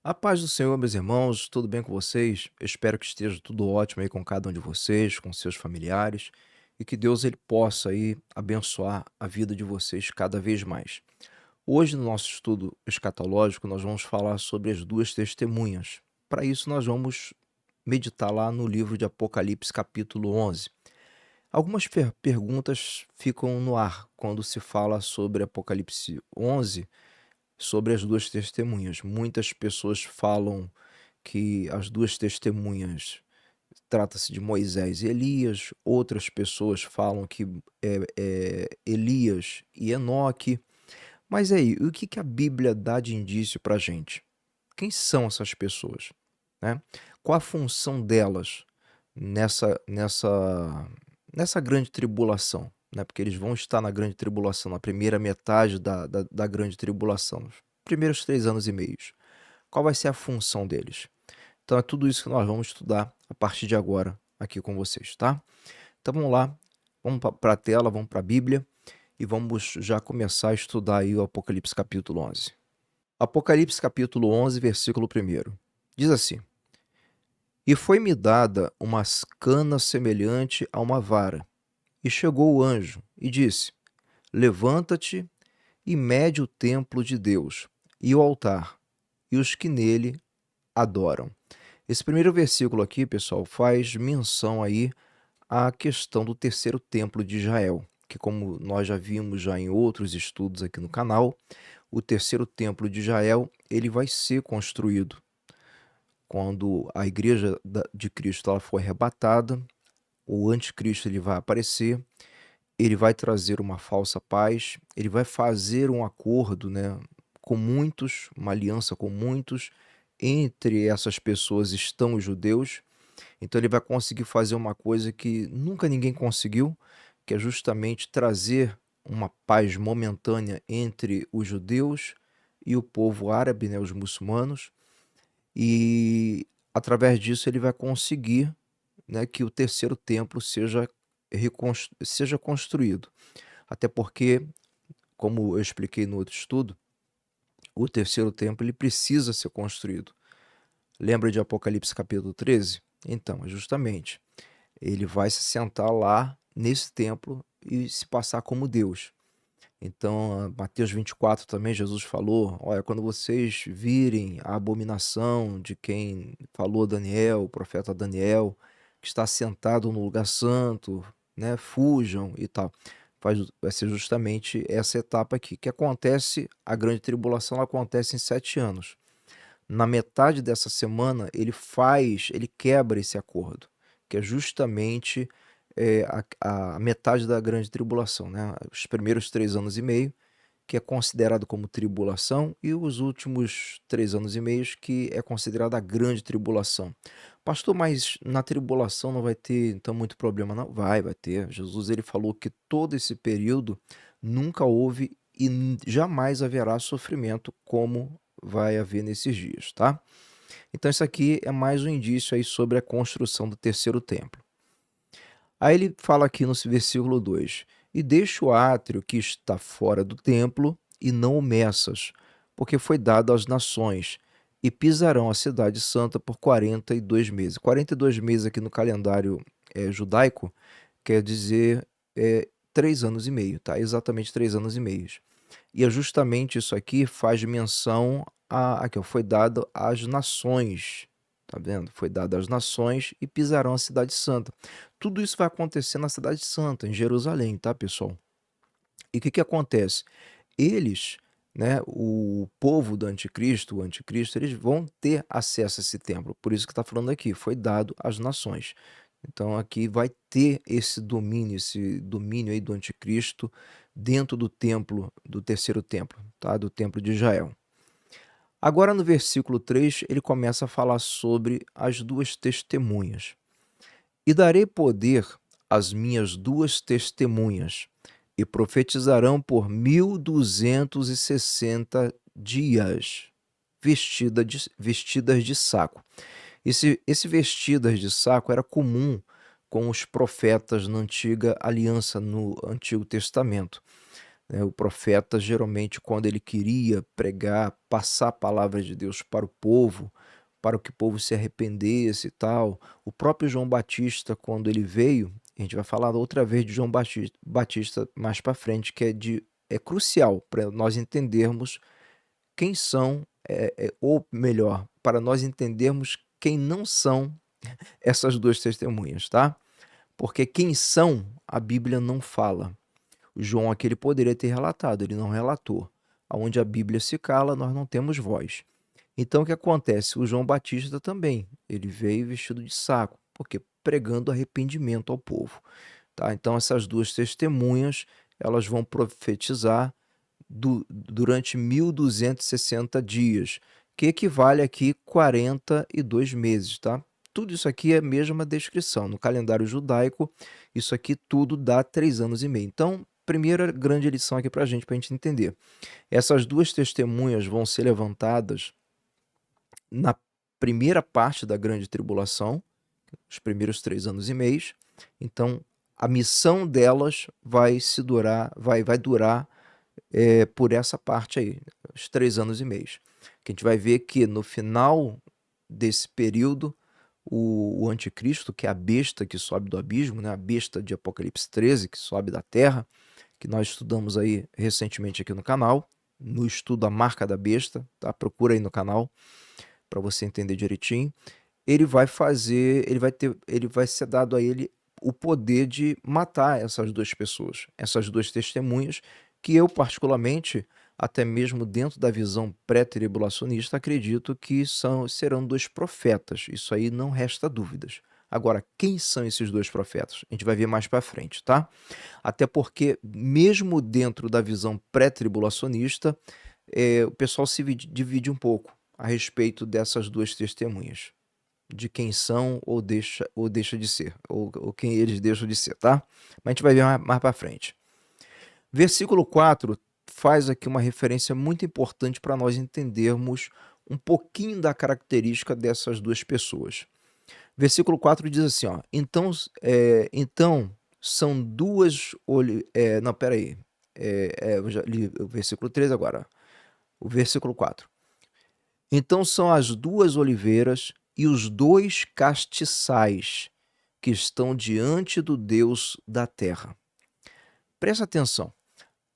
A paz do Senhor, meus irmãos, tudo bem com vocês? Eu espero que esteja tudo ótimo aí com cada um de vocês, com seus familiares, e que Deus ele possa aí abençoar a vida de vocês cada vez mais. Hoje, no nosso estudo escatológico, nós vamos falar sobre as duas testemunhas. Para isso, nós vamos meditar lá no livro de Apocalipse, capítulo 11. Algumas perguntas ficam no ar quando se fala sobre Apocalipse 11, sobre as duas testemunhas. Muitas pessoas falam que as duas testemunhas trata-se de Moisés e Elias, outras pessoas falam que é Elias e Enoque. Mas aí, o que a Bíblia dá de indício para a gente? Quem são essas pessoas, né? Qual a função delas nessa grande tribulação, né? Porque eles vão estar na grande tribulação, na primeira metade da grande tribulação, os primeiros 3 anos e meios. Qual vai ser a função deles? Então é tudo isso que nós vamos estudar a partir de agora aqui com vocês, tá? Então vamos lá, vamos para a tela, vamos para a Bíblia e vamos já começar a estudar aí o Apocalipse capítulo 11. Apocalipse capítulo 11, versículo 1. Diz assim: E foi-me dada uma cana semelhante a uma vara, e chegou o anjo e disse: Levanta-te e mede o templo de Deus, e o altar, e os que nele adoram. Esse primeiro versículo aqui, pessoal, faz menção aí à questão do terceiro templo de Israel, que como nós já vimos já em outros estudos aqui no canal, o terceiro templo de Israel, ele vai ser construído quando a igreja de Cristo ela for arrebatada, o anticristo ele vai aparecer, ele vai trazer uma falsa paz, ele vai fazer um acordo, né, com muitos, uma aliança com muitos, entre essas pessoas estão os judeus. Então ele vai conseguir fazer uma coisa que nunca ninguém conseguiu, que é justamente trazer uma paz momentânea entre os judeus e o povo árabe, né, os muçulmanos, e através disso ele vai conseguir, né, que o terceiro templo seja construído. Até porque, como eu expliquei no outro estudo, o terceiro templo ele precisa ser construído. Lembra de Apocalipse capítulo 13? Então, justamente, ele vai se sentar lá nesse templo e se passar como Deus. Então, Mateus 24 também, Jesus falou: olha, quando vocês virem a abominação de quem falou Daniel, o profeta Daniel, que está sentado no lugar santo, né, fujam e tal. Vai ser justamente essa etapa aqui, que acontece, a grande tribulação ela acontece em 7 anos. Na metade dessa semana, ele quebra esse acordo, que é justamente a metade da grande tribulação, né? Os primeiros 3 anos e meio, que é considerado como tribulação, e os últimos 3 anos e meio, que é considerado a grande tribulação. Pastor, mas na tribulação não vai ter então muito problema, não? Vai ter. Jesus ele falou que todo esse período nunca houve e jamais haverá sofrimento como vai haver nesses dias, tá? Então isso aqui é mais um indício aí sobre a construção do terceiro templo. Aí ele fala aqui no versículo 2: E deixa o átrio que está fora do templo, e não o meças, porque foi dado às nações, e pisarão a cidade santa por 42 meses. 42 meses aqui no calendário judaico quer dizer 3 anos e meio, tá? Exatamente 3 anos e meio. E é justamente isso aqui faz menção aqui, ó, foi dado às nações, tá vendo? Foi dado às nações e pisarão a cidade santa. Tudo isso vai acontecer na cidade santa, em Jerusalém, tá, pessoal? E o que que acontece? Eles, né, o povo do anticristo, o anticristo, eles vão ter acesso a esse templo. Por isso que está falando aqui, foi dado às nações. Então aqui vai ter esse domínio aí do anticristo dentro do templo, do terceiro templo, tá? Do templo de Israel. Agora no versículo 3, ele começa a falar sobre as duas testemunhas. E darei poder às minhas duas testemunhas, e profetizarão por 1260 dias, vestidas de saco. Esse vestidas de saco era comum com os profetas na antiga aliança, no Antigo Testamento. né? O profeta, geralmente, quando ele queria pregar, passar a palavra de Deus para o povo, para que o povo se arrependesse e tal. O próprio João Batista, quando ele veio, a gente vai falar outra vez de João Batista mais para frente, que é crucial para nós entendermos quem são, ou melhor, para nós entendermos quem não são essas duas testemunhas, tá? Porque quem são, a Bíblia não fala. O João aqui ele poderia ter relatado, ele não relatou. Aonde a Bíblia se cala, nós não temos voz. Então o que acontece? O João Batista também, ele veio vestido de saco, porque pregando arrependimento ao povo, tá? Então essas duas testemunhas, elas vão profetizar durante 1260 dias, que equivale aqui 42 meses, tá? Tudo isso aqui é a mesma descrição. No calendário judaico, isso aqui tudo dá 3 anos e meio. Então, primeira grande lição aqui para a gente entender. Essas duas testemunhas vão ser levantadas na primeira parte da grande tribulação, os primeiros 3 anos e meio. Então, a missão delas vai durar por essa parte aí, os 3 anos e meio. Que a gente vai ver que no final desse período, o anticristo, que é a besta que sobe do abismo, né? A besta de Apocalipse 13, que sobe da terra, que nós estudamos aí recentemente aqui no canal, no estudo A Marca da Besta, tá? Procura aí no canal para você entender direitinho. Ele vai ser dado a ele o poder de matar essas duas pessoas, essas duas testemunhas, que eu particularmente, até mesmo dentro da visão pré-tribulacionista, acredito que serão dois profetas. Isso aí não resta dúvidas. Agora, quem são esses dois profetas? A gente vai ver mais para frente, tá? Até porque, mesmo dentro da visão pré-tribulacionista, o pessoal se divide um pouco a respeito dessas duas testemunhas, de quem são ou deixa de ser, ou quem eles deixam de ser, tá? Mas a gente vai ver mais para frente. Versículo 4 faz aqui uma referência muito importante para nós entendermos um pouquinho da característica dessas duas pessoas. Versículo 4 diz assim, ó, então são duas... não, peraí. Eu já li o versículo 3 agora. O versículo 4. Então são as duas oliveiras e os dois castiçais que estão diante do Deus da terra. Presta atenção.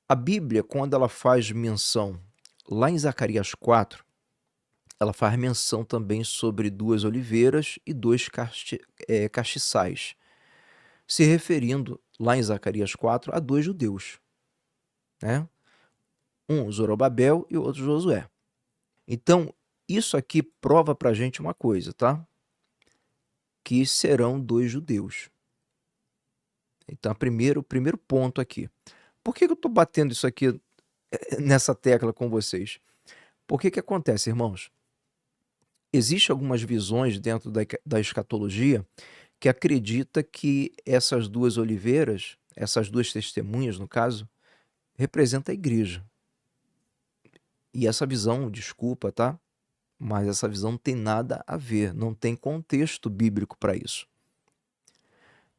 A Bíblia, quando ela faz menção, lá em Zacarias 4, ela faz menção também sobre duas oliveiras e dois castiçais, se referindo, lá em Zacarias 4, a dois judeus, né? Um Zorobabel e o outro Josué. Então, isso aqui prova para a gente uma coisa, tá? Que serão dois judeus. Então, o primeiro ponto aqui. Por que eu estou batendo isso aqui nessa tecla com vocês? Porque que acontece, irmãos? Existem algumas visões dentro da escatologia que acredita que essas duas oliveiras, essas duas testemunhas, no caso, representam a igreja. E essa visão, desculpa, tá? Mas essa visão não tem nada a ver, não tem contexto bíblico para isso.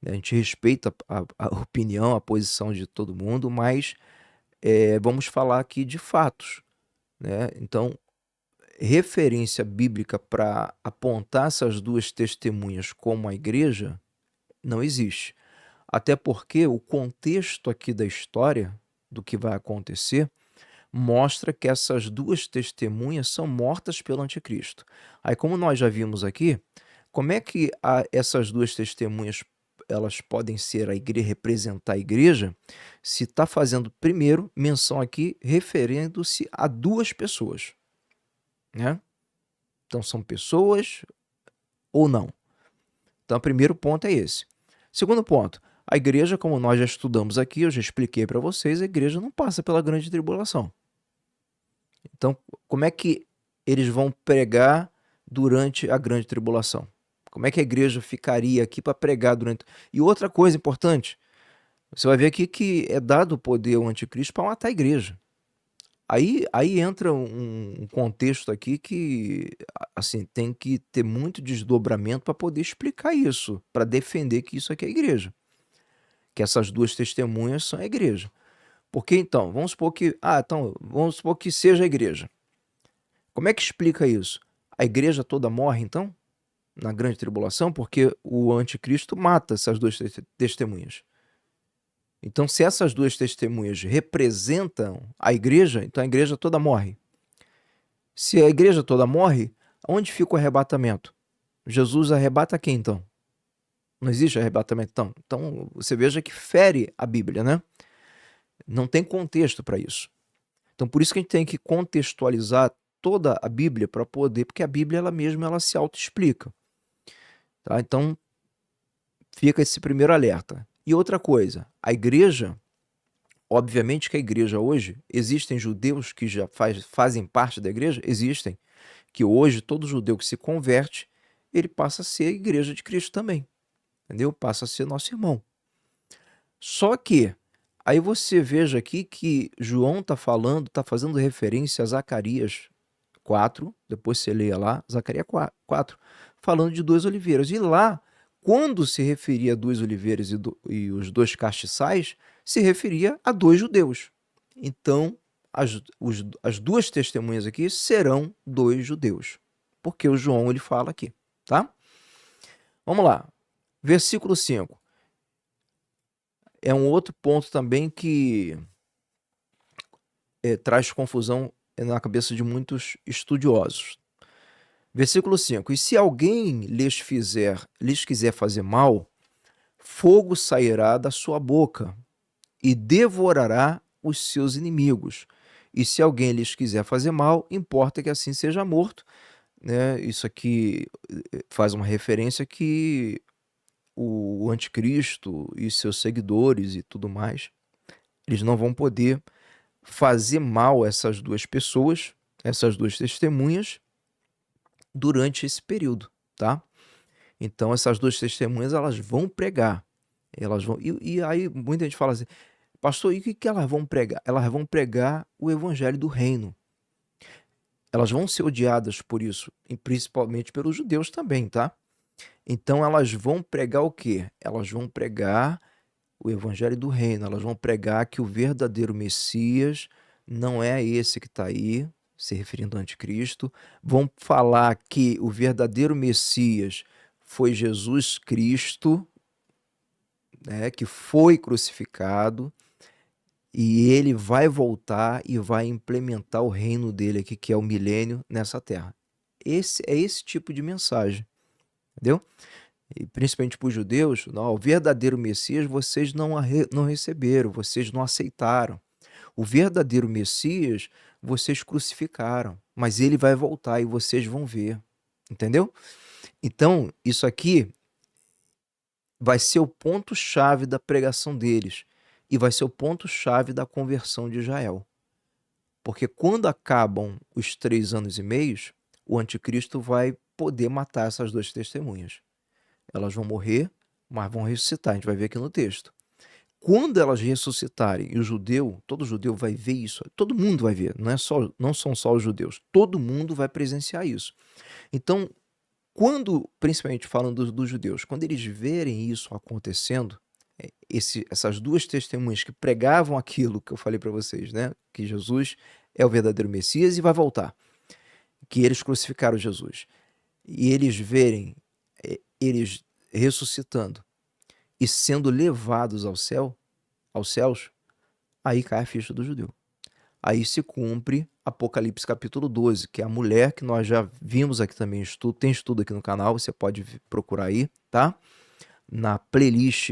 A gente respeita a opinião, a posição de todo mundo, mas vamos falar aqui de fatos, né? Então, referência bíblica para apontar essas duas testemunhas como a igreja não existe. Até porque o contexto aqui da história, do que vai acontecer, mostra que essas duas testemunhas são mortas pelo anticristo. Aí, como nós já vimos aqui, como é que essas duas testemunhas elas podem ser representar a igreja, se está fazendo primeiro menção aqui referindo-se a duas pessoas, né? Então são pessoas ou não? Então o primeiro ponto é esse. Segundo ponto, a igreja, como nós já estudamos aqui, eu já expliquei para vocês, a igreja não passa pela grande tribulação. Então, como é que eles vão pregar durante a grande tribulação? Como é que a igreja ficaria aqui para pregar durante... E outra coisa importante, você vai ver aqui que é dado o poder ao anticristo para matar a igreja. Aí entra um contexto aqui que assim, tem que ter muito desdobramento para poder explicar isso, para defender que isso aqui é a igreja. Que essas duas testemunhas são a igreja. Porque então, vamos supor que seja a igreja. Como é que explica isso? A igreja toda morre, então, na grande tribulação, porque o anticristo mata essas duas testemunhas. Então, se essas duas testemunhas representam a igreja, então a igreja toda morre. Se a igreja toda morre, onde fica o arrebatamento? Jesus arrebata quem, então? Não existe arrebatamento, então. Então, você veja que fere a Bíblia, né? Não tem contexto para isso. Então, por isso que a gente tem que contextualizar toda a Bíblia para poder, porque a Bíblia ela mesma ela se autoexplica. Tá? Então, fica esse primeiro alerta. E outra coisa, a igreja, obviamente que a igreja hoje, existem judeus que já fazem parte da igreja? Existem. Que hoje todo judeu que se converte, ele passa a ser a igreja de Cristo também. Entendeu? Passa a ser nosso irmão. Só que, aí você veja aqui que João está falando, está fazendo referência a Zacarias 4, depois você leia lá, Zacarias 4, falando de duas oliveiras. E lá, quando se referia a duas oliveiras e os dois castiçais, se referia a dois judeus. Então, as duas testemunhas aqui serão dois judeus. Porque o João ele fala aqui, tá? Vamos lá. Versículo 5. É um outro ponto também que traz confusão na cabeça de muitos estudiosos. Versículo 5. E se alguém lhes quiser fazer mal, fogo sairá da sua boca e devorará os seus inimigos. E se alguém lhes quiser fazer mal, importa que assim seja morto. Né? Isso aqui faz uma referência que o anticristo e seus seguidores e tudo mais, eles não vão poder fazer mal a essas duas pessoas, essas duas testemunhas, durante esse período, tá? Então essas duas testemunhas elas vão pregar, elas vão e aí muita gente fala assim, pastor, e o que elas vão pregar? Elas vão pregar o evangelho do reino. Elas vão ser odiadas por isso, e principalmente pelos judeus também, tá? Então elas vão pregar o quê? Elas vão pregar o evangelho do reino, elas vão pregar que o verdadeiro Messias não é esse que está aí, se referindo ao anticristo, vão falar que o verdadeiro Messias foi Jesus Cristo, né, que foi crucificado, e ele vai voltar e vai implementar o reino dele aqui, que é o milênio nessa terra. Esse tipo de mensagem, entendeu? E principalmente para os judeus, não, o verdadeiro Messias vocês não receberam, vocês não aceitaram. O verdadeiro Messias vocês crucificaram, mas ele vai voltar e vocês vão ver, entendeu? Então, isso aqui vai ser o ponto-chave da pregação deles e vai ser o ponto-chave da conversão de Israel. Porque quando acabam os 3 anos e meio, o anticristo vai poder matar essas duas testemunhas. Elas vão morrer, mas vão ressuscitar. A gente vai ver aqui no texto. Quando elas ressuscitarem, e todo judeu vai ver isso, todo mundo vai ver, não são só os judeus, todo mundo vai presenciar isso. Então, principalmente falando dos judeus, quando eles verem isso acontecendo, essas duas testemunhas que pregavam aquilo que eu falei para vocês, né? Que Jesus é o verdadeiro Messias e vai voltar, que eles crucificaram Jesus, e eles verem eles ressuscitando e sendo levados aos céus, aí cai a ficha do judeu. Aí se cumpre Apocalipse capítulo 12, que é a mulher que nós já vimos aqui também, tem estudo aqui no canal, você pode procurar aí, tá? Na playlist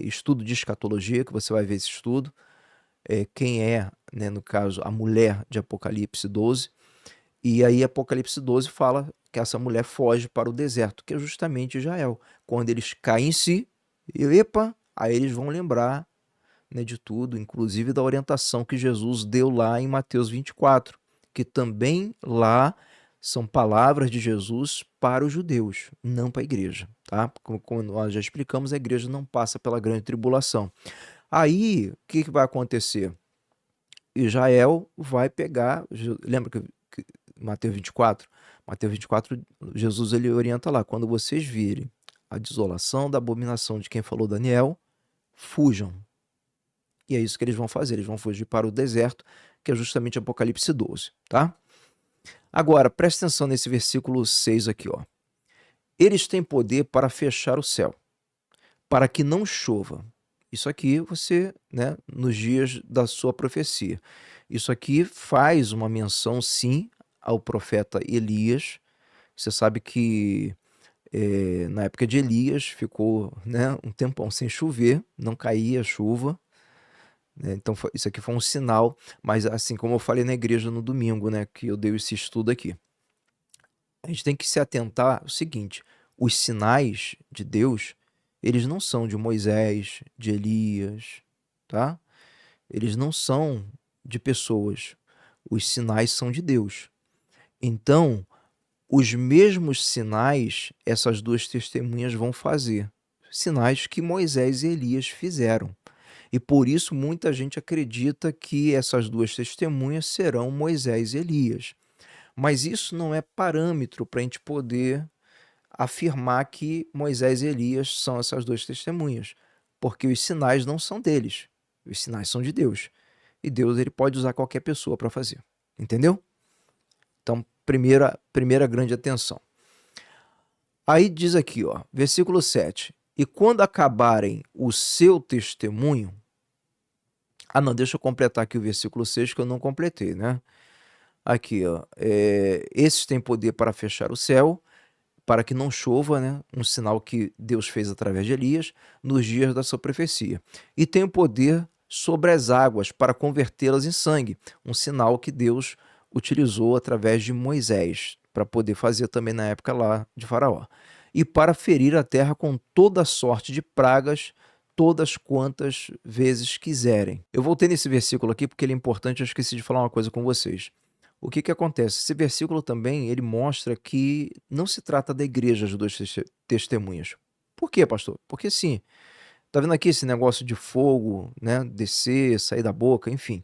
estudo de escatologia, que você vai ver esse estudo, quem é, né, no caso, a mulher de Apocalipse 12, e aí Apocalipse 12 fala que essa mulher foge para o deserto, que é justamente Israel. Quando eles caem em si, aí eles vão lembrar, né, de tudo, inclusive da orientação que Jesus deu lá em Mateus 24, que também lá são palavras de Jesus para os judeus, não para a igreja, tá? Como nós já explicamos, a igreja não passa pela grande tribulação. Aí, o que vai acontecer? Israel vai pegar, lembra que Mateus 24? Mateus 24, Jesus ele orienta lá, quando vocês virem a desolação da abominação de quem falou Daniel, fujam. E é isso que eles vão fazer, eles vão fugir para o deserto, que é justamente Apocalipse 12, tá? Agora, presta atenção nesse versículo 6 aqui, ó. Eles têm poder para fechar o céu, para que não chova. Isso aqui você, né, nos dias da sua profecia. Isso aqui faz uma menção, sim, ao profeta Elias. Você sabe que na época de Elias ficou, né, um tempão sem chover, não caía chuva, né? Então isso aqui foi um sinal, mas assim como eu falei na igreja no domingo, né, que eu dei esse estudo aqui, a gente tem que se atentar ao seguinte: os sinais de Deus, eles não são de Moisés, de Elias, tá? Eles não são de pessoas. Os sinais são de Deus. Então, os mesmos sinais essas duas testemunhas vão fazer. Sinais que Moisés e Elias fizeram. E por isso muita gente acredita que essas duas testemunhas serão Moisés e Elias. Mas isso não é parâmetro para a gente poder afirmar que Moisés e Elias são essas duas testemunhas, porque os sinais não são deles, os sinais são de Deus. E Deus ele pode usar qualquer pessoa para fazer, entendeu? Então, primeira grande atenção. Aí diz aqui, ó, versículo 7. E quando acabarem o seu testemunho... Ah, não, deixa eu completar aqui o versículo 6, que eu não completei, né? Aqui, ó, esses têm poder para fechar o céu, para que não chova, né? Um sinal que Deus fez através de Elias nos dias da sua profecia. E tem o poder sobre as águas para convertê-las em sangue, um sinal que Deus utilizou através de Moisés, para poder fazer também na época lá de Faraó. E para ferir a terra com toda sorte de pragas, todas quantas vezes quiserem. Eu voltei nesse versículo aqui porque ele é importante, eu esqueci de falar uma coisa com vocês. O que acontece? Esse versículo também, ele mostra que não se trata da igreja, as duas testemunhas. Por quê, pastor? Porque sim, tá vendo aqui esse negócio de fogo, né, descer, sair da boca, enfim,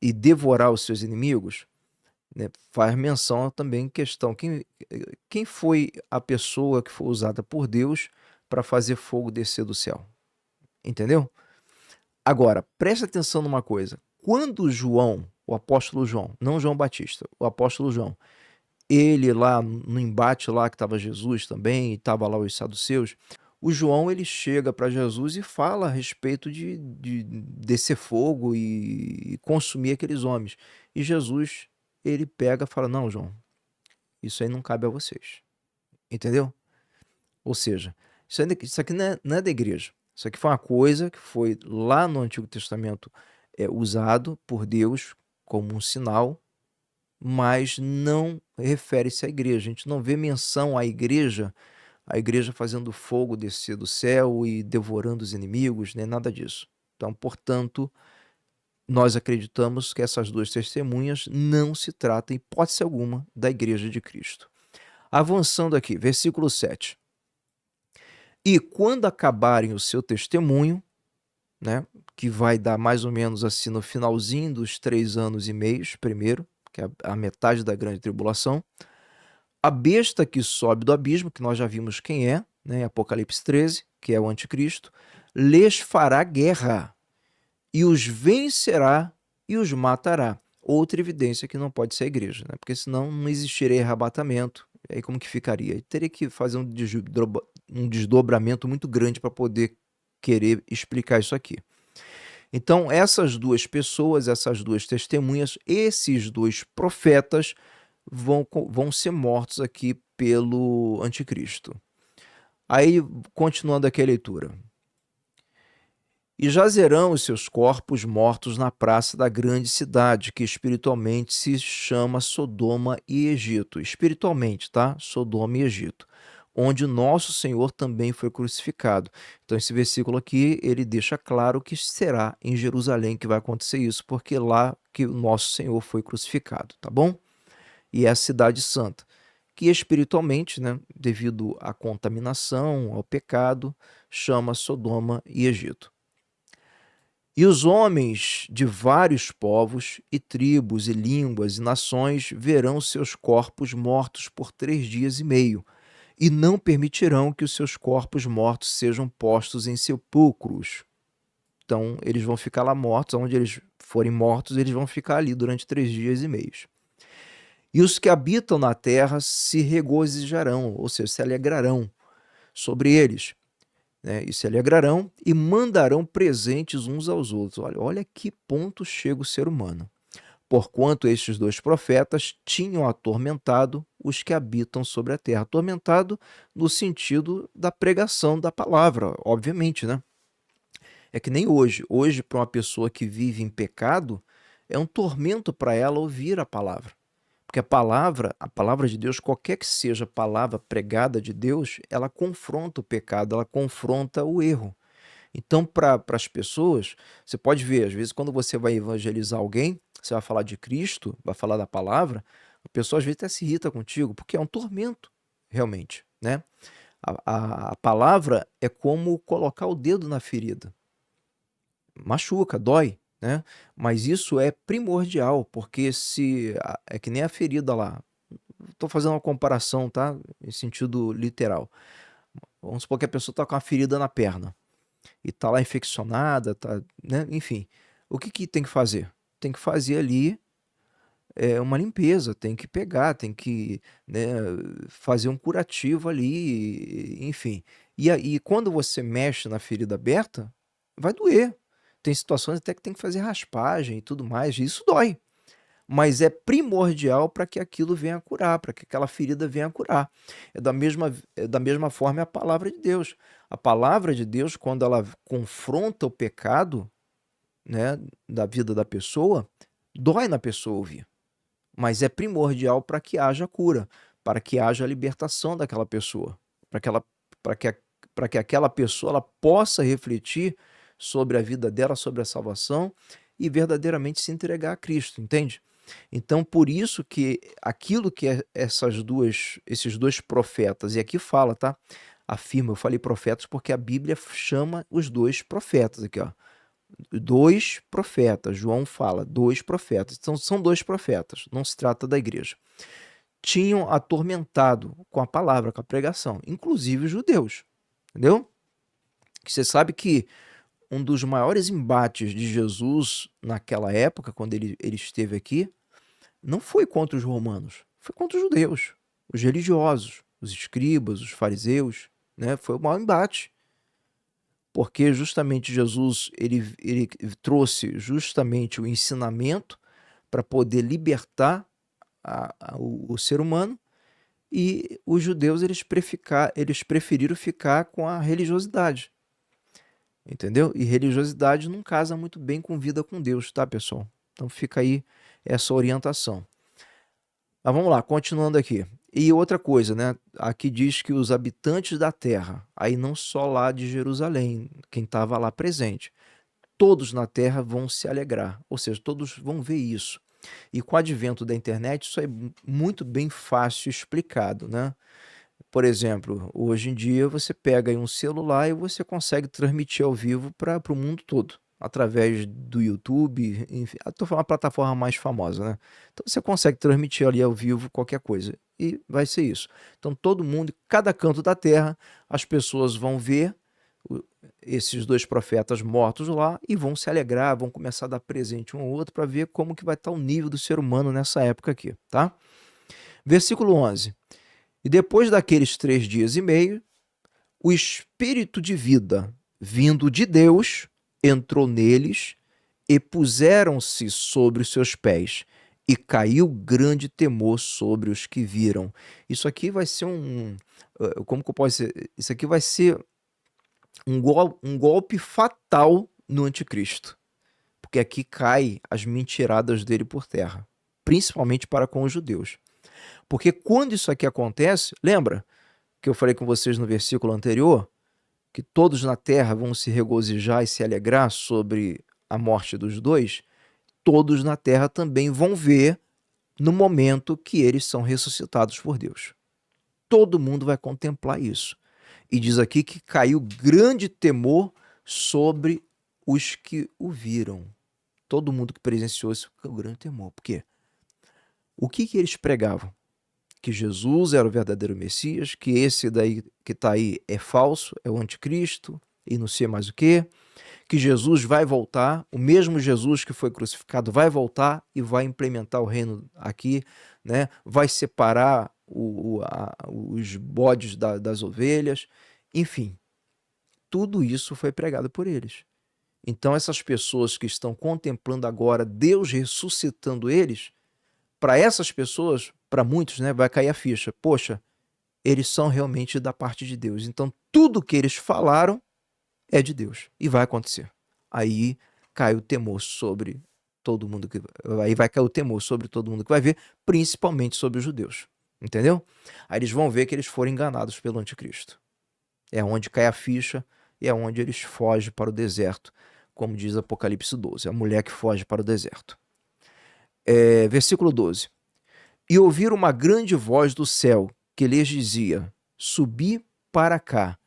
e devorar os seus inimigos, né, faz menção também questão, quem foi a pessoa que foi usada por Deus para fazer fogo descer do céu? Entendeu? Agora, preste atenção numa coisa. Quando João, o apóstolo João, não João Batista, o apóstolo João, ele lá no embate lá que estava Jesus também, e estava lá os saduceus, o João ele chega para Jesus e fala a respeito de descer fogo e consumir aqueles homens. E Jesus, ele pega e fala, não, João, isso aí não cabe a vocês. Entendeu? Ou seja, isso aqui não é da igreja. Isso aqui foi uma coisa que foi lá no Antigo Testamento usado por Deus como um sinal, mas não refere-se à igreja. A gente não vê menção à igreja, a igreja fazendo fogo descer do céu e devorando os inimigos, nem nada disso. Então, portanto, nós acreditamos que essas duas testemunhas não se tratam, em hipótese alguma, da igreja de Cristo. Avançando aqui, versículo 7. E quando acabarem o seu testemunho, né, que vai dar mais ou menos assim no finalzinho dos 3 anos e meio, primeiro, que é a metade da grande tribulação, a besta que sobe do abismo, que nós já vimos quem é, né, Apocalipse 13, que é o anticristo, lhes fará guerra, e os vencerá e os matará. Outra evidência que não pode ser a igreja, né? Porque senão não existiria arrebatamento. E aí como que ficaria? Teria que fazer um desdobramento muito grande para poder querer explicar isso aqui. Então, essas duas pessoas, essas duas testemunhas, esses dois profetas vão ser mortos aqui pelo anticristo. Aí, continuando aqui a leitura. E jazerão os seus corpos mortos na praça da grande cidade, que espiritualmente se chama Sodoma e Egito. Espiritualmente, tá? Sodoma e Egito. Onde o nosso Senhor também foi crucificado. Então, esse versículo aqui, ele deixa claro que será em Jerusalém que vai acontecer isso, porque lá que o nosso Senhor foi crucificado, tá bom? E é a cidade santa, que espiritualmente, né, devido à contaminação, ao pecado, chama Sodoma e Egito. E os homens de vários povos e tribos e línguas e nações verão seus corpos mortos por 3 dias e meio, e não permitirão que os seus corpos mortos sejam postos em sepulcros. Então, eles vão ficar lá mortos, onde eles forem mortos, eles vão ficar ali durante 3 dias e meio. E os que habitam na terra se regozijarão, ou seja, se alegrarão sobre eles, né? E se alegrarão e mandarão presentes uns aos outros. Olha que ponto chega o ser humano. Porquanto estes 2 profetas tinham atormentado os que habitam sobre a terra. Atormentado no sentido da pregação da palavra, obviamente, né? É que nem hoje. Hoje, para uma pessoa que vive em pecado, é um tormento para ela ouvir a palavra. Porque a palavra de Deus, qualquer que seja a palavra pregada de Deus, ela confronta o pecado, ela confronta o erro. Então, para as pessoas, você pode ver, às vezes, quando você vai evangelizar alguém, você vai falar de Cristo, vai falar da palavra, a pessoa às vezes até se irrita contigo, porque é um tormento, realmente, né? A palavra é como colocar o dedo na ferida. Machuca, dói, né? Mas isso é primordial, porque se é que nem a ferida lá. Estou fazendo uma comparação, tá? Em sentido literal. Vamos supor que a pessoa está com uma ferida na perna e está lá infeccionada, tá, né? Enfim, o que tem que fazer? Tem que fazer ali uma limpeza, tem que pegar, tem que, né, fazer um curativo ali, enfim. E aí, quando você mexe na ferida aberta, vai doer. Tem situações até que tem que fazer raspagem e tudo mais, e isso dói. Mas é primordial para que aquilo venha a curar, para que aquela ferida venha a curar. É da mesma forma a palavra de Deus. A palavra de Deus, quando ela confronta o pecado, né, da vida da pessoa, dói na pessoa ouvir. Mas é primordial para que haja cura, para que haja libertação daquela pessoa, para que ela, para que aquela pessoa ela possa refletir sobre a vida dela, sobre a salvação e verdadeiramente se entregar a Cristo, entende? Então, por isso que aquilo que esses dois profetas, e aqui fala, tá? Afirma, eu falei profetas porque a Bíblia chama os 2 profetas aqui, ó. 2 profetas, João fala, 2 profetas. Então, são 2 profetas, não se trata da igreja. Tinham atormentado com a palavra, com a pregação, inclusive os judeus, entendeu? Você sabe que um dos maiores embates de Jesus naquela época, quando ele esteve aqui, não foi contra os romanos, foi contra os judeus, os religiosos, os escribas, os fariseus, né? Foi o maior embate, porque justamente Jesus ele trouxe justamente o ensinamento para poder libertar o ser humano, e os judeus eles preferiram ficar com a religiosidade, entendeu? E religiosidade não casa muito bem com vida com Deus, tá, pessoal? Então fica aí essa orientação. Mas vamos lá, continuando aqui. E outra coisa, né? Aqui diz que os habitantes da terra, aí não só lá de Jerusalém, quem estava lá presente, todos na terra vão se alegrar, ou seja, todos vão ver isso. E com o advento da internet, isso é muito bem fácil explicado, né? Por exemplo, hoje em dia você pega aí um celular e você consegue transmitir ao vivo para o mundo todo, através do YouTube, enfim, estou falando a plataforma mais famosa, né? Então você consegue transmitir ali ao vivo qualquer coisa e vai ser isso. Então todo mundo, cada canto da terra, as pessoas vão ver esses 2 profetas mortos lá e vão se alegrar, vão começar a dar presente um ao outro para ver como que vai estar o nível do ser humano nessa época aqui, tá? Versículo 11. E depois daqueles 3 dias e meio, o espírito de vida vindo de Deus entrou neles e puseram-se sobre os seus pés, e caiu grande temor sobre os que viram. Isso aqui vai ser como que eu posso dizer? Isso aqui vai ser um golpe fatal no anticristo, porque aqui cai as mentiradas dele por terra, principalmente para com os judeus. Porque quando isso aqui acontece, lembra que eu falei com vocês no versículo anterior, que todos na terra vão se regozijar e se alegrar sobre a morte dos 2? Todos na terra também vão ver no momento que eles são ressuscitados por Deus. Todo mundo vai contemplar isso. E diz aqui que caiu grande temor sobre os que o viram. Todo mundo que presenciou isso ficou grande temor. Por quê? O que eles pregavam? Que Jesus era o verdadeiro Messias, que esse daí que está aí é falso, é o anticristo, e não sei mais o quê, que Jesus vai voltar, o mesmo Jesus que foi crucificado vai voltar e vai implementar o reino aqui, né? Vai separar os bodes das ovelhas, enfim, tudo isso foi pregado por eles. Então essas pessoas que estão contemplando agora Deus ressuscitando eles, para essas pessoas, para muitos, né, vai cair a ficha. Poxa, eles são realmente da parte de Deus. Então tudo que eles falaram é de Deus e vai acontecer. Aí cai o temor sobre todo mundo que aí vai cair o temor sobre todo mundo que vai ver, principalmente sobre os judeus. Entendeu? Aí eles vão ver que eles foram enganados pelo anticristo. É onde cai a ficha e é onde eles fogem para o deserto, como diz Apocalipse 12, a mulher que foge para o deserto. Versículo 12. E ouviram uma grande voz do céu que lhes dizia: subi para cá.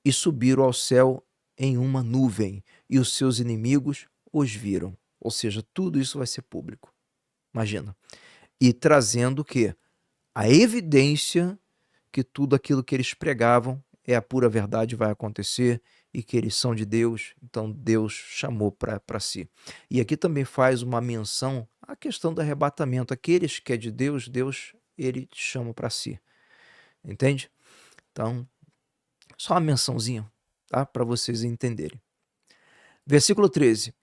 E subiram ao céu em uma nuvem, e os seus inimigos os viram. Ou seja, tudo isso vai ser público. Imagina. E trazendo o quê? A evidência que tudo aquilo que eles pregavam é a pura verdade, vai acontecer e que eles são de Deus, então Deus chamou para si. E aqui também faz uma menção à questão do arrebatamento. Aqueles que é de Deus, Deus ele chama para si. Entende? Então, só uma mençãozinha, tá? Para vocês entenderem. Versículo 13.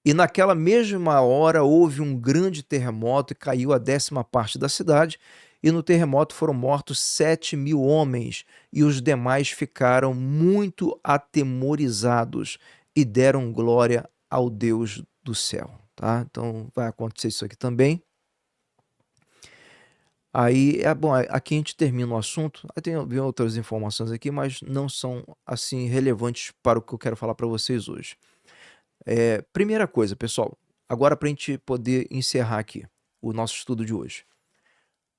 E naquela mesma hora houve um grande terremoto e caiu a 10ª parte da cidade, e no terremoto foram mortos 7.000 homens, e os demais ficaram muito atemorizados e deram glória ao Deus do céu. Tá? Então vai acontecer isso aqui também. Aí, bom, aqui a gente termina o assunto. Tem outras informações aqui, mas não são assim relevantes para o que eu quero falar para vocês hoje. Primeira coisa, pessoal, agora para a gente poder encerrar aqui o nosso estudo de hoje.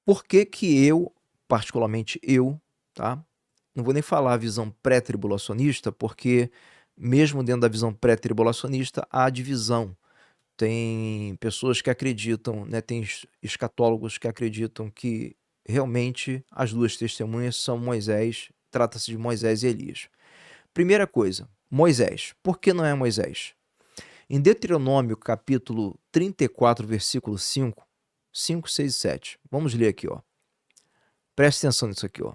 Por que que eu, particularmente eu, tá? Não vou nem falar a visão pré-tribulacionista, porque mesmo dentro da visão pré-tribulacionista há divisão. Tem pessoas que acreditam, né, tem escatólogos que acreditam que realmente as duas testemunhas são Moisés, trata-se de Moisés e Elias. Primeira coisa, Moisés. Por que não é Moisés? Em Deuteronômio, capítulo 34, versículo 5, 6 e 7. Vamos ler aqui, ó. Preste atenção nisso aqui, ó.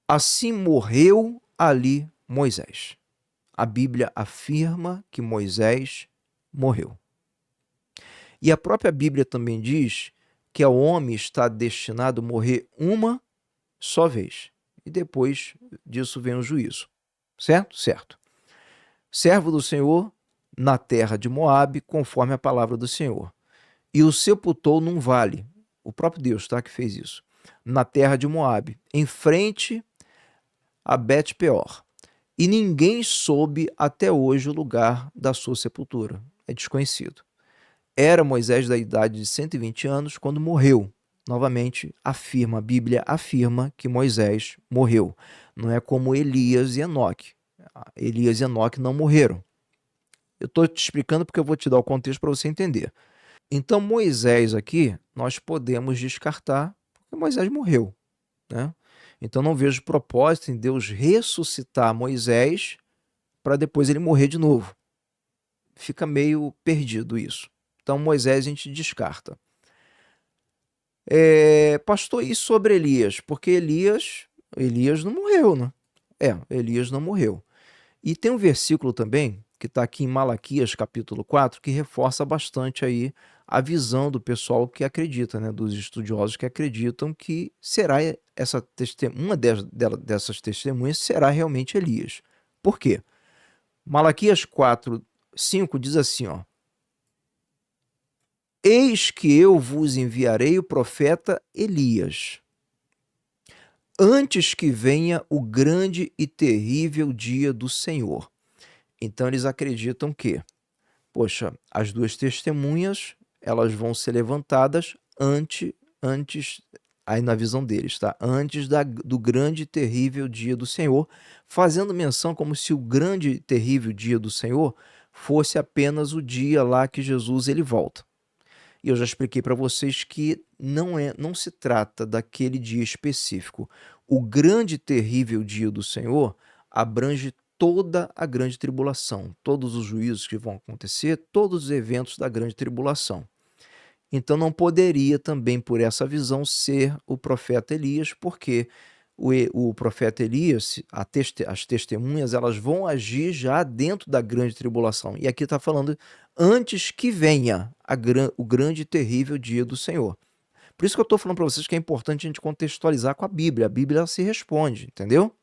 Assim morreu ali Moisés. A Bíblia afirma que Moisés morreu. E a própria Bíblia também diz que o homem está destinado a morrer uma só vez. E depois disso vem o juízo. Certo? Certo. Servo do Senhor na terra de Moabe, conforme a palavra do Senhor. E o sepultou num vale. O próprio Deus, tá, que fez isso. Na terra de Moabe, em frente a Bet-peor. E ninguém soube até hoje o lugar da sua sepultura. É desconhecido. Era Moisés da idade de 120 anos quando morreu. Novamente, a Bíblia afirma que Moisés morreu. Não é como Elias e Enoque. Elias e Enoque não morreram. Eu estou te explicando porque eu vou te dar o contexto para você entender. Então, Moisés aqui, nós podemos descartar, porque Moisés morreu. Né? Então, não vejo propósito em Deus ressuscitar Moisés para depois ele morrer de novo. Fica meio perdido isso. Então, Moisés a gente descarta. Pastor, e sobre Elias? Porque Elias não morreu, né? Elias não morreu. E tem um versículo também, que está aqui em Malaquias, capítulo 4, que reforça bastante aí a visão do pessoal que acredita, né? Dos estudiosos que acreditam que será uma dessas testemunhas será realmente Elias. Por quê? Malaquias 4, 5 diz assim, ó. Eis que eu vos enviarei o profeta Elias, antes que venha o grande e terrível dia do Senhor. Então eles acreditam que, poxa, as duas testemunhas, elas vão ser levantadas antes, aí na visão deles, tá? Antes do grande e terrível dia do Senhor, fazendo menção como se o grande e terrível dia do Senhor fosse apenas o dia lá que Jesus ele volta. E eu já expliquei para vocês que não se trata daquele dia específico. O grande e terrível dia do Senhor abrange toda a grande tribulação, todos os juízos que vão acontecer, todos os eventos da grande tribulação. Então não poderia também, por essa visão, ser o profeta Elias, porque o profeta Elias, as testemunhas, elas vão agir já dentro da grande tribulação. E aqui está falando antes que venha o grande e terrível dia do Senhor. Por isso que eu estou falando para vocês que é importante a gente contextualizar com a Bíblia. A Bíblia se responde, entendeu?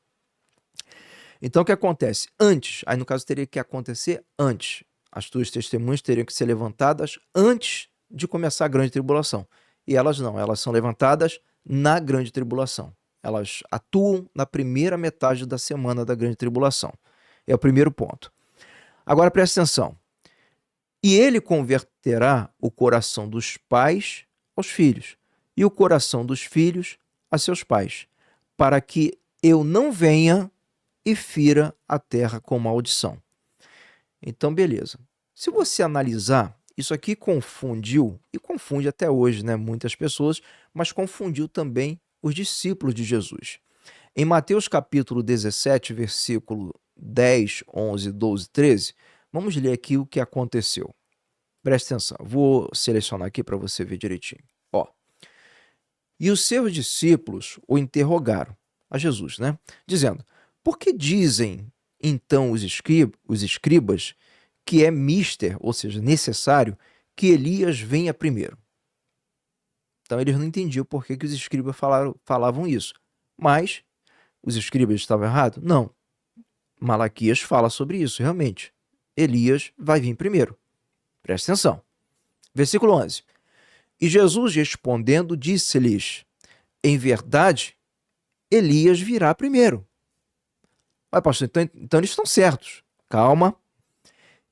Então o que acontece? Antes, aí no caso teria que acontecer antes. As tuas testemunhas teriam que ser levantadas antes de começar a grande tribulação. E elas não, elas são levantadas na grande tribulação. Elas atuam na primeira metade da semana da grande tribulação. É o primeiro ponto. Agora preste atenção. E ele converterá o coração dos pais aos filhos, e o coração dos filhos a seus pais, para que eu não venha e fira a terra com maldição. Então, beleza. Se você analisar, isso aqui confundiu, e confunde até hoje, né, muitas pessoas, mas confundiu também os discípulos de Jesus. Em Mateus capítulo 17, versículo 10, 11, 12, 13, vamos ler aqui o que aconteceu. Presta atenção, vou selecionar aqui para você ver direitinho. Ó. E os seus discípulos o interrogaram, a Jesus, né, dizendo: por que dizem então os escribas que é mister, ou seja, necessário, que Elias venha primeiro? Então eles não entendiam por que os escribas falavam isso. Mas os escribas estavam errados? Não. Malaquias fala sobre isso, realmente. Elias vai vir primeiro. Presta atenção. Versículo 11. E Jesus respondendo disse-lhes: em verdade, Elias virá primeiro. Mas, pastor, então eles estão certos. Calma.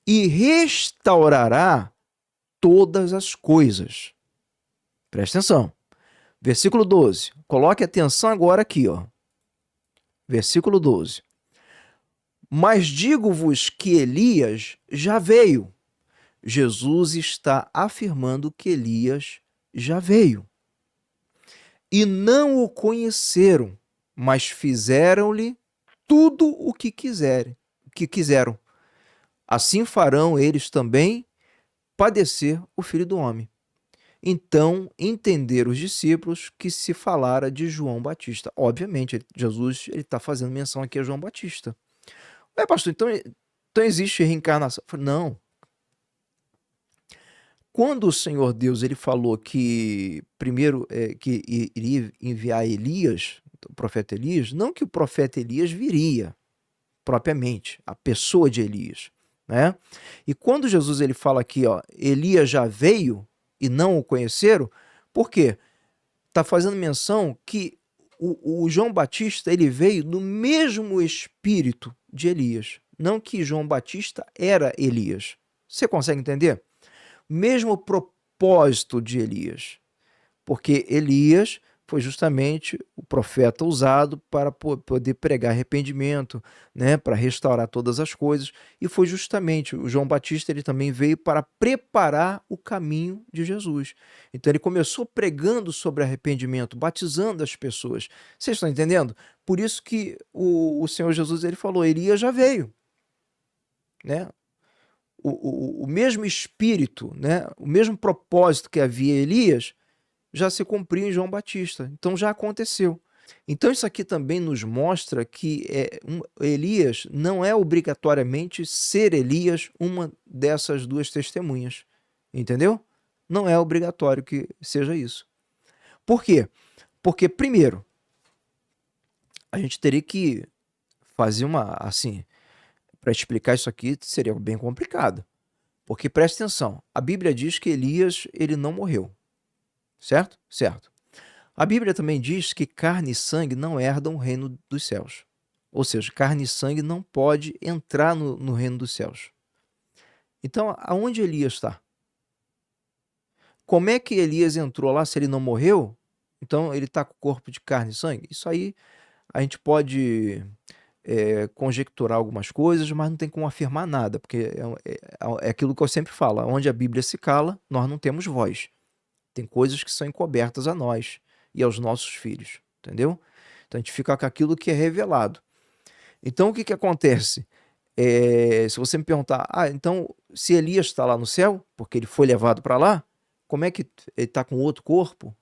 E restaurará todas as coisas. Presta atenção. Versículo 12. Coloque atenção agora aqui, ó. Versículo 12. Mas digo-vos que Elias já veio. Jesus está afirmando que Elias já veio. E não o conheceram, mas fizeram-lhe tudo o que quiseram. Assim farão eles também padecer o Filho do Homem. Então entenderam os discípulos que se falara de João Batista. Obviamente, Jesus está fazendo menção aqui a João Batista. Ué, pastor, então existe reencarnação? Não. Quando o Senhor Deus ele falou que primeiro que iria enviar Elias, o profeta Elias, não que o profeta Elias viria propriamente, a pessoa de Elias, né? E quando Jesus ele fala aqui, ó, Elias já veio e não o conheceram, por quê? Está fazendo menção que o João Batista ele veio no mesmo espírito de Elias, não que João Batista era Elias. Você consegue entender? Mesmo propósito de Elias, porque Elias foi justamente o profeta usado para poder pregar arrependimento, né, para restaurar todas as coisas, e foi justamente o João Batista, ele também veio para preparar o caminho de Jesus. Então ele começou pregando sobre arrependimento, batizando as pessoas. Vocês estão entendendo? Por isso que o Senhor Jesus ele falou, Elias já veio, né? O mesmo espírito, né, o mesmo propósito que havia em Elias, já se cumpriu em João Batista. Então já aconteceu. Então isso aqui também nos mostra que Elias não é obrigatoriamente ser Elias uma dessas duas testemunhas. Entendeu? Não é obrigatório que seja isso. Por quê? Porque, primeiro, a gente teria que fazer assim, para explicar isso aqui seria bem complicado. Porque presta atenção, a Bíblia diz que Elias ele não morreu. Certo? Certo. A Bíblia também diz que carne e sangue não herdam o reino dos céus. Ou seja, carne e sangue não pode entrar no reino dos céus. Então, aonde Elias está? Como é que Elias entrou lá se ele não morreu? Então, ele está com o corpo de carne e sangue? Isso aí a gente pode conjecturar algumas coisas, mas não tem como afirmar nada, porque é aquilo que eu sempre falo, onde a Bíblia se cala, nós não temos voz. Tem coisas que são encobertas a nós e aos nossos filhos, entendeu? Então a gente fica com aquilo que é revelado. Então o que acontece? Se você me perguntar, então se Elias está lá no céu, porque ele foi levado para lá, como é que ele está com outro corpo?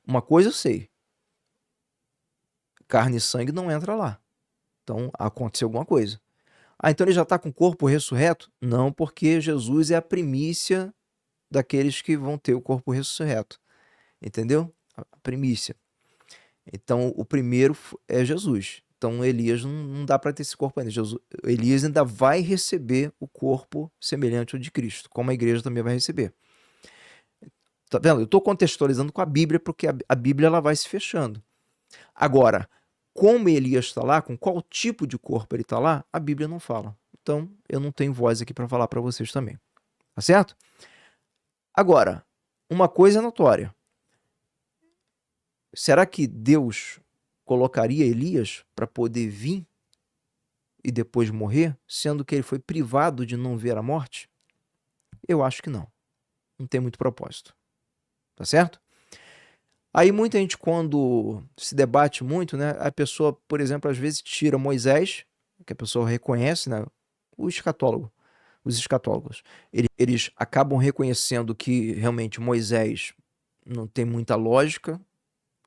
Uma coisa eu sei, carne e sangue não entra lá. Então aconteceu alguma coisa. Então ele já está com o corpo ressurreto? Não, porque Jesus é a primícia daqueles que vão ter o corpo ressurreto. Entendeu? A primícia. Então o primeiro é Jesus. Então Elias não dá para ter esse corpo ainda. Elias ainda vai receber o corpo semelhante ao de Cristo, como a igreja também vai receber. Tá vendo? Eu estou contextualizando com a Bíblia, porque a Bíblia ela vai se fechando. Agora, como Elias está lá, com qual tipo de corpo ele está lá, a Bíblia não fala. Então, eu não tenho voz aqui para falar para vocês também. Tá certo? Agora, uma coisa é notória. Será que Deus colocaria Elias para poder vir e depois morrer, sendo que ele foi privado de não ver a morte? Eu acho que não. Não tem muito propósito. Tá certo? Aí muita gente, quando se debate muito, né, a pessoa, por exemplo, às vezes tira Moisés, que a pessoa reconhece, né, o escatólogo, os escatólogos, eles acabam reconhecendo que realmente Moisés não tem muita lógica,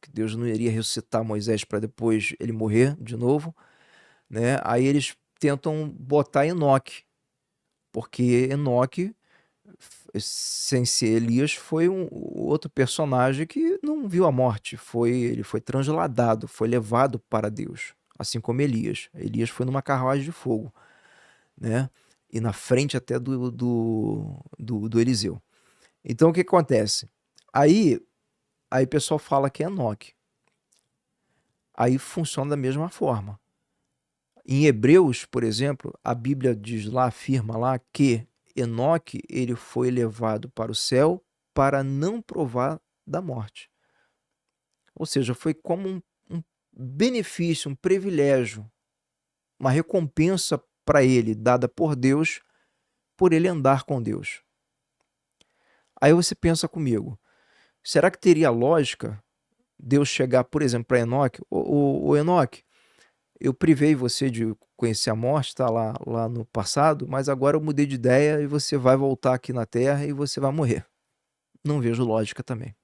que Deus não iria ressuscitar Moisés para depois ele morrer de novo, né? Aí eles tentam botar Enoque, porque Enoque, sem ser Elias, foi um outro personagem que não viu a morte, ele foi transladado, foi levado para Deus, assim como Elias. Elias foi numa carruagem de fogo, né? E na frente até do Eliseu. Então o que acontece? Aí o pessoal fala que é Enoque. Aí funciona da mesma forma. Em Hebreus, por exemplo, a Bíblia diz lá, afirma lá que Enoque ele foi levado para o céu para não provar da morte. Ou seja, foi como um benefício, um privilégio, uma recompensa para ele, dada por Deus, por ele andar com Deus. Aí você pensa comigo, será que teria lógica Deus chegar, por exemplo, para Enoque? O Enoque, eu privei você de conhecer a morte, tá lá no passado, mas agora eu mudei de ideia e você vai voltar aqui na Terra e você vai morrer. Não vejo lógica também.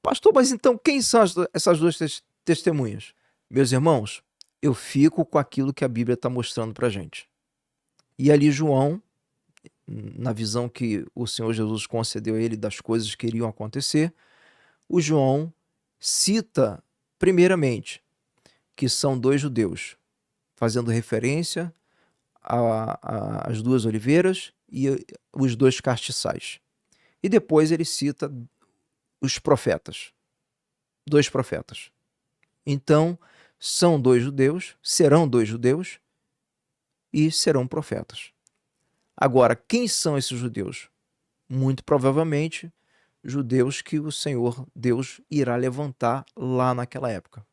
Pastor, mas então quem são essas duas testemunhas? Meus irmãos, eu fico com aquilo que a Bíblia está mostrando para gente. E ali João, na visão que o Senhor Jesus concedeu a ele das coisas que iriam acontecer, o João cita, primeiramente, que são dois judeus, fazendo referência às duas oliveiras e os dois castiçais. E depois ele cita os profetas, dois profetas. Então, são dois judeus, serão dois judeus e serão profetas. Agora, quem são esses judeus? Muito provavelmente judeus que o Senhor Deus irá levantar lá naquela época.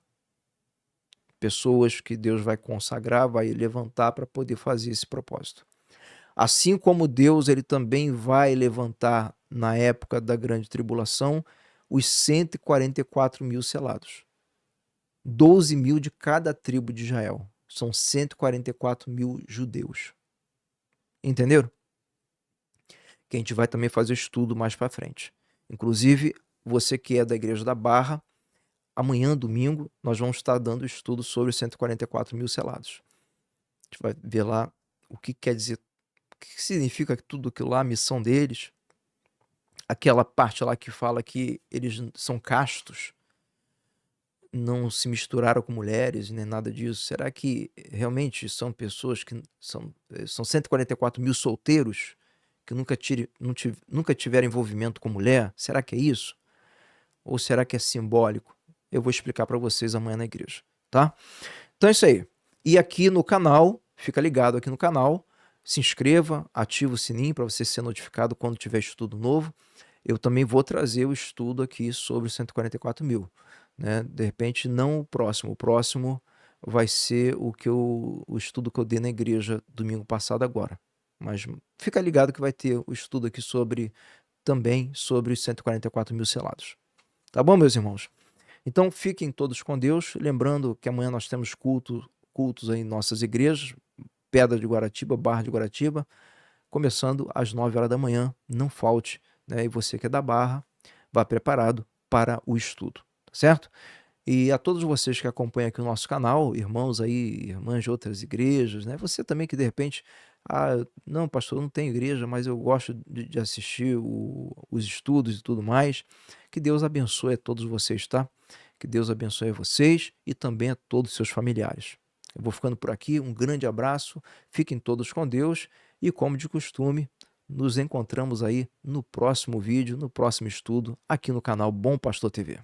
Pessoas que Deus vai consagrar, vai levantar para poder fazer esse propósito. Assim como Deus ele também vai levantar na época da grande tribulação os 144 mil selados. 12 mil de cada tribo de Israel. São 144 mil judeus. Entenderam? Que a gente vai também fazer estudo mais para frente. Inclusive, você que é da Igreja da Barra, amanhã, domingo, nós vamos estar dando estudo sobre os 144 mil selados. A gente vai ver lá o que quer dizer, o que significa tudo aquilo lá, a missão deles. Aquela parte lá que fala que eles são castos, não se misturaram com mulheres, nem nada disso. Será que realmente são pessoas que são 144 mil solteiros que nunca tiveram envolvimento com mulher? Será que é isso? Ou será que é simbólico? Eu vou explicar para vocês amanhã na igreja, tá? Então é isso aí. E aqui no canal, fica ligado aqui no canal, se inscreva, ativa o sininho para você ser notificado quando tiver estudo novo. Eu também vou trazer o estudo aqui sobre os 144 mil. Né? De repente, não o próximo vai ser o estudo que eu dei na igreja domingo passado agora. Mas fica ligado que vai ter o estudo aqui também sobre os 144 mil selados. Tá bom, meus irmãos? Então fiquem todos com Deus, lembrando que amanhã nós temos cultos aí em nossas igrejas, Pedra de Guaratiba, Barra de Guaratiba, começando às 9 horas da manhã. Não falte, né? E você que é da Barra, vá preparado para o estudo, tá certo? E a todos vocês que acompanham aqui o nosso canal, irmãos aí, irmãs de outras igrejas, né? Você também que de repente, não, pastor, eu não tenho igreja, mas eu gosto de assistir os estudos e tudo mais. Que Deus abençoe a todos vocês, tá? Que Deus abençoe a vocês e também a todos os seus familiares. Eu vou ficando por aqui, um grande abraço, fiquem todos com Deus e, como de costume, nos encontramos aí no próximo vídeo, no próximo estudo, aqui no canal Bom Pastor TV.